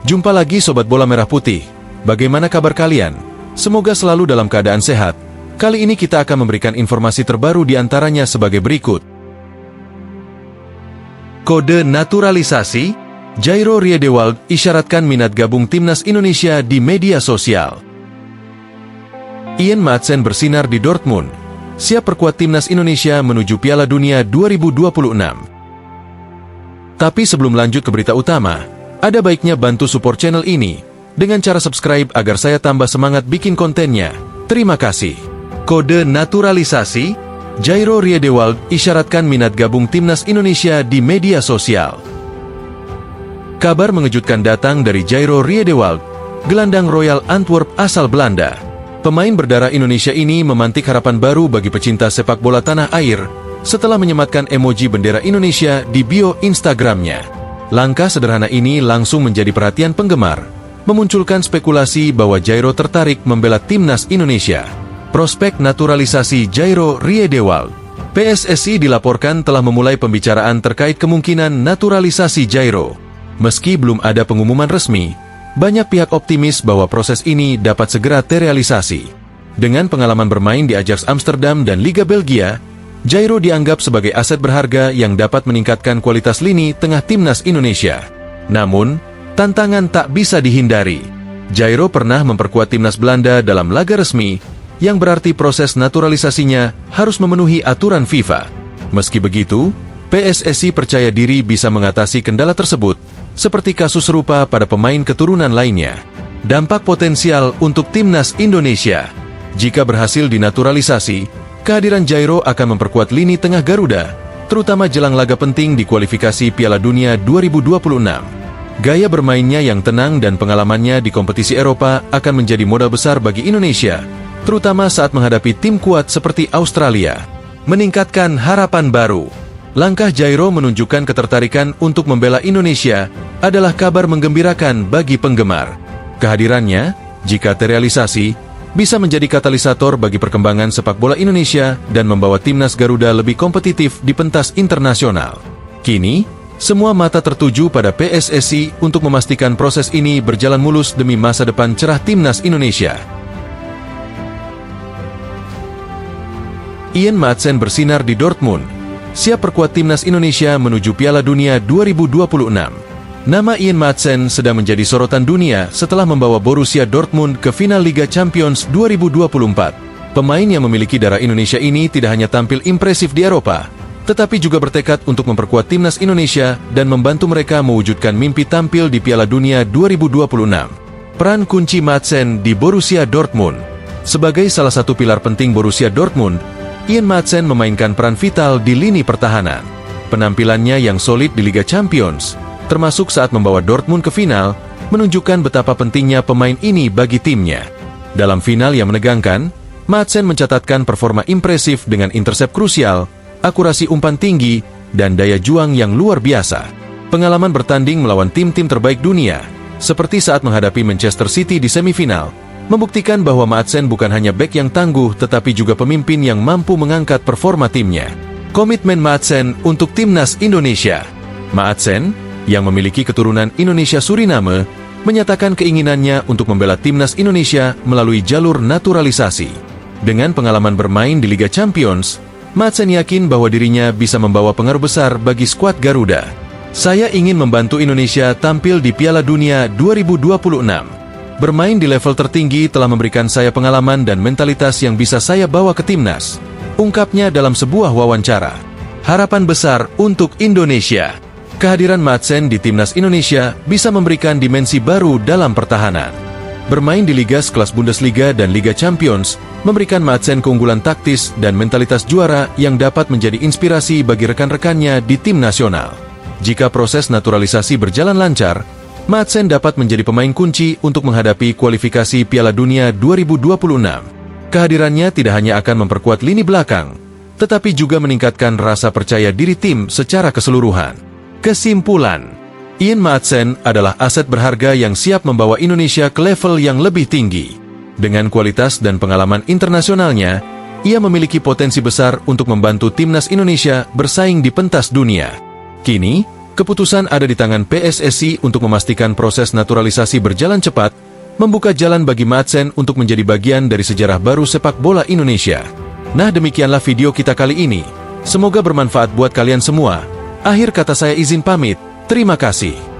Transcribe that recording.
Jumpa lagi Sobat Bola Merah Putih. Bagaimana kabar kalian? Semoga selalu dalam keadaan sehat. Kali ini kita akan memberikan informasi terbaru di antaranya sebagai berikut. Kode naturalisasi, Jairo Riedewald isyaratkan minat gabung Timnas Indonesia di media sosial. Ian Maatsen bersinar di Dortmund, siap perkuat Timnas Indonesia menuju Piala Dunia 2026. Tapi sebelum lanjut ke berita utama, ada baiknya bantu support channel ini dengan cara subscribe agar saya tambah semangat bikin kontennya. Terima kasih. Kode naturalisasi, Jairo Riedewald isyaratkan minat gabung Timnas Indonesia di media sosial. Kabar mengejutkan datang dari Jairo Riedewald, gelandang Royal Antwerp asal Belanda. Pemain berdarah Indonesia ini memantik harapan baru bagi pecinta sepak bola tanah air setelah menyematkan emoji bendera Indonesia di bio Instagramnya. Langkah sederhana ini langsung menjadi perhatian penggemar, memunculkan spekulasi bahwa Jairo tertarik membela Timnas Indonesia. Prospek naturalisasi Jairo Riedewald. PSSI dilaporkan telah memulai pembicaraan terkait kemungkinan naturalisasi Jairo. Meski belum ada pengumuman resmi, banyak pihak optimis bahwa proses ini dapat segera terrealisasi. Dengan pengalaman bermain di Ajax Amsterdam dan Liga Belgia, Jairo dianggap sebagai aset berharga yang dapat meningkatkan kualitas lini tengah Timnas Indonesia. Namun, tantangan tak bisa dihindari. Jairo pernah memperkuat Timnas Belanda dalam laga resmi, yang berarti proses naturalisasinya harus memenuhi aturan FIFA. Meski begitu, PSSI percaya diri bisa mengatasi kendala tersebut, seperti kasus serupa pada pemain keturunan lainnya. Dampak potensial untuk Timnas Indonesia. Jika berhasil dinaturalisasi, kehadiran Jairo akan memperkuat lini tengah Garuda, terutama jelang laga penting di kualifikasi Piala Dunia 2026. Gaya bermainnya yang tenang dan pengalamannya di kompetisi Eropa akan menjadi modal besar bagi Indonesia, terutama saat menghadapi tim kuat seperti Australia. Meningkatkan harapan baru. Langkah Jairo menunjukkan ketertarikan untuk membela Indonesia adalah kabar menggembirakan bagi penggemar. Kehadirannya, jika terrealisasi, bisa menjadi katalisator bagi perkembangan sepak bola Indonesia dan membawa Timnas Garuda lebih kompetitif di pentas internasional. Kini, semua mata tertuju pada PSSI untuk memastikan proses ini berjalan mulus demi masa depan cerah Timnas Indonesia. Ian Maatsen bersinar di Dortmund, siap perkuat Timnas Indonesia menuju Piala Dunia 2026. Nama Ian Maatsen sedang menjadi sorotan dunia setelah membawa Borussia Dortmund ke final Liga Champions 2024. Pemain yang memiliki darah Indonesia ini tidak hanya tampil impresif di Eropa, tetapi juga bertekad untuk memperkuat Timnas Indonesia dan membantu mereka mewujudkan mimpi tampil di Piala Dunia 2026. Peran kunci Maatsen di Borussia Dortmund. Sebagai salah satu pilar penting Borussia Dortmund, Ian Maatsen memainkan peran vital di lini pertahanan. Penampilannya yang solid di Liga Champions, termasuk saat membawa Dortmund ke final, menunjukkan betapa pentingnya pemain ini bagi timnya. Dalam final yang menegangkan, Maatsen mencatatkan performa impresif dengan intersep krusial, akurasi umpan tinggi, dan daya juang yang luar biasa. Pengalaman bertanding melawan tim-tim terbaik dunia, seperti saat menghadapi Manchester City di semifinal, membuktikan bahwa Maatsen bukan hanya bek yang tangguh tetapi juga pemimpin yang mampu mengangkat performa timnya. Komitmen Maatsen untuk Timnas Indonesia. Maatsen, yang memiliki keturunan Indonesia Suriname, menyatakan keinginannya untuk membela Timnas Indonesia melalui jalur naturalisasi. Dengan pengalaman bermain di Liga Champions, Maatsen yakin bahwa dirinya bisa membawa pengaruh besar bagi skuad Garuda. Saya ingin membantu Indonesia tampil di Piala Dunia 2026. Bermain di level tertinggi telah memberikan saya pengalaman dan mentalitas yang bisa saya bawa ke Timnas, ungkapnya dalam sebuah wawancara. Harapan besar untuk Indonesia. Kehadiran Maatsen di Timnas Indonesia bisa memberikan dimensi baru dalam pertahanan. Bermain di liga sekelas Bundesliga dan Liga Champions memberikan Maatsen keunggulan taktis dan mentalitas juara yang dapat menjadi inspirasi bagi rekan-rekannya di tim nasional. Jika proses naturalisasi berjalan lancar, Maatsen dapat menjadi pemain kunci untuk menghadapi kualifikasi Piala Dunia 2026. Kehadirannya tidak hanya akan memperkuat lini belakang, tetapi juga meningkatkan rasa percaya diri tim secara keseluruhan. Kesimpulan, Ian Maatsen adalah aset berharga yang siap membawa Indonesia ke level yang lebih tinggi. Dengan kualitas dan pengalaman internasionalnya, ia memiliki potensi besar untuk membantu Timnas Indonesia bersaing di pentas dunia. Kini, Keputusan ada di tangan PSSI untuk memastikan proses naturalisasi berjalan cepat, membuka jalan bagi Madsen untuk menjadi bagian dari sejarah baru sepak bola Indonesia. Nah, demikianlah video kita kali ini. Semoga bermanfaat buat kalian semua. Akhir kata saya izin pamit. Terima kasih.